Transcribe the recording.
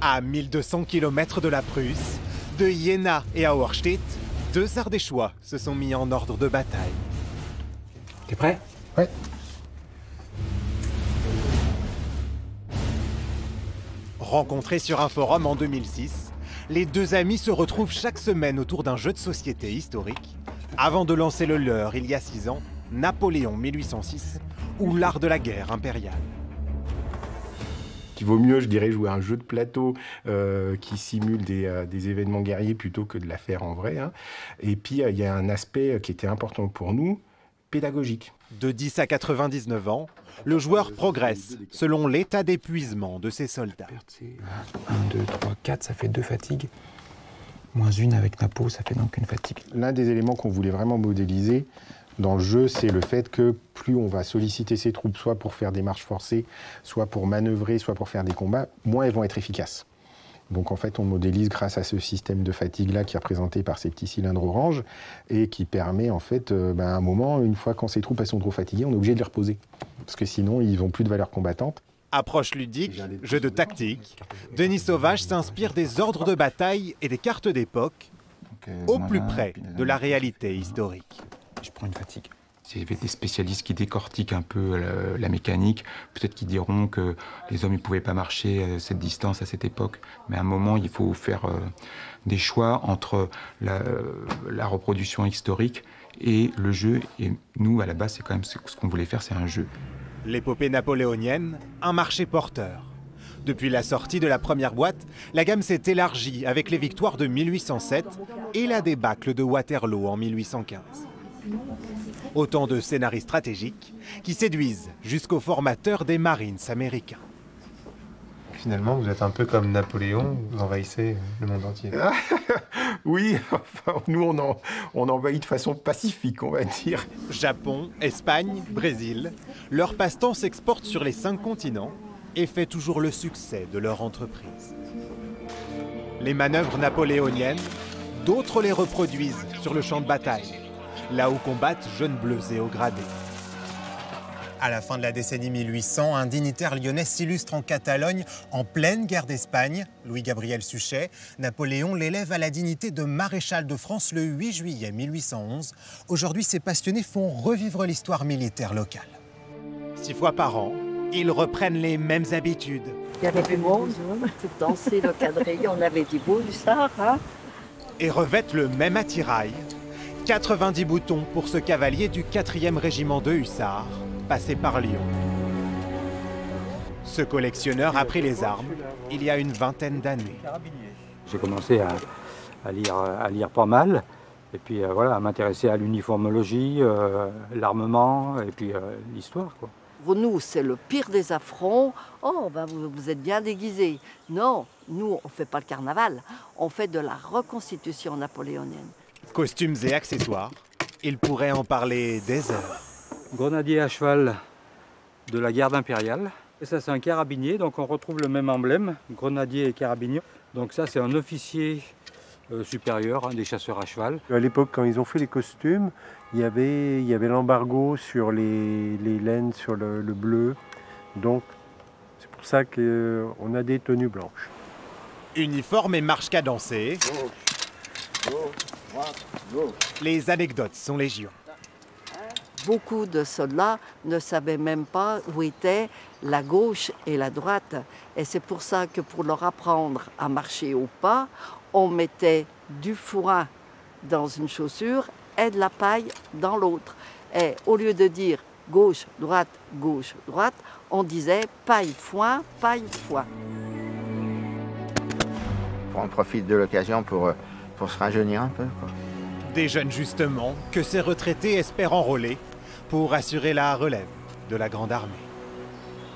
À 1200 km de la Prusse, de Iéna et à Auerstedt, 2 Ardéchois se sont mis en ordre de bataille. T'es prêt? Ouais. Rencontrés sur un forum en 2006, les 2 amis se retrouvent chaque semaine autour d'un jeu de société historique, avant de lancer le leur il y a 6 ans, Napoléon 1806, ou l'art de la guerre impériale. Il vaut mieux, je dirais, jouer à un jeu de plateau qui simule des événements guerriers plutôt que de la faire en vrai, hein. Et puis, il y a un aspect qui était important pour nous, pédagogique. De 10 à 99 ans, le joueur progresse selon l'état d'épuisement de ses soldats. 1, 2, 3, 4, ça fait 2 fatigues. Moins 1 avec Napo, ça fait donc une fatigue. L'un des éléments qu'on voulait vraiment modéliser dans le jeu, c'est le fait que plus on va solliciter ses troupes, soit pour faire des marches forcées, soit pour manœuvrer, soit pour faire des combats, moins elles vont être efficaces. Donc en fait, on modélise grâce à ce système de fatigue-là qui est représenté par ces petits cylindres orange et qui permet en fait, à un moment, une fois quand ces troupes elles sont trop fatiguées, on est obligé de les reposer. Parce que sinon, ils n'ont plus de valeur combattante. Approche ludique, jeu de tactique, Denis Sauvage s'inspire des ordres de bataille et des cartes d'époque, au plus près de la réalité historique. Je prends une fatigue. S'il y avait des spécialistes qui décortiquent un peu la mécanique, peut-être qu'ils diront que les hommes ne pouvaient pas marcher à cette distance, à cette époque. Mais à un moment, il faut faire des choix entre la reproduction historique et le jeu. Et nous, à la base, c'est quand même ce qu'on voulait faire, c'est un jeu. L'épopée napoléonienne, un marché porteur. Depuis la sortie de la première boîte, la gamme s'est élargie avec les victoires de 1807 et la débâcle de Waterloo en 1815. Autant de scénarios stratégiques qui séduisent jusqu'aux formateurs des Marines américains. Finalement, vous êtes un peu comme Napoléon, vous envahissez le monde entier. Oui, enfin, nous on envahit de façon pacifique, on va dire. Japon, Espagne, Brésil, leur passe-temps s'exporte sur les 5 continents et fait toujours le succès de leur entreprise. Les manœuvres napoléoniennes, d'autres les reproduisent sur le champ de bataille, là où combattent jeunes bleus et hauts gradés. À la fin de la décennie 1800, un dignitaire lyonnais s'illustre en Catalogne en pleine guerre d'Espagne. Louis-Gabriel Suchet, Napoléon l'élève à la dignité de maréchal de France le 8 juillet 1811. Aujourd'hui, ces passionnés font revivre l'histoire militaire locale. 6 fois par an, ils reprennent les mêmes habitudes. Il y avait du monde, danser le quadrille, on avait du beau du Sahara. Et revêtent le même attirail. 90 boutons pour ce cavalier du 4e régiment de hussards, passé par Lyon. Ce collectionneur a pris les armes il y a une vingtaine d'années. J'ai commencé à lire pas mal, et puis voilà, à m'intéresser à l'uniformologie, l'armement, et puis l'histoire, quoi. Pour nous, c'est le pire des affronts. Oh, ben vous êtes bien déguisés. Non, nous, on ne fait pas le carnaval, on fait de la reconstitution napoléonienne. Costumes et accessoires, il pourrait en parler des heures. Grenadier à cheval de la garde impériale. Et ça, c'est un carabinier, donc on retrouve le même emblème, grenadier et carabinier. Donc ça, c'est un officier supérieur, des chasseurs à cheval. À l'époque, quand ils ont fait les costumes, il y avait l'embargo sur les laines, sur le bleu. Donc, c'est pour ça qu'on a des tenues blanches. Uniforme et marche cadencée. Les anecdotes sont légion. Beaucoup de soldats ne savaient même pas où étaient la gauche et la droite. Et c'est pour ça que pour leur apprendre à marcher au pas, on mettait du foin dans une chaussure et de la paille dans l'autre. Et au lieu de dire gauche, droite, on disait paille, foin, foin. On profite de l'occasion pour se rajeunir un peu, quoi. Des jeunes justement que ces retraités espèrent enrôler pour assurer la relève de la Grande Armée.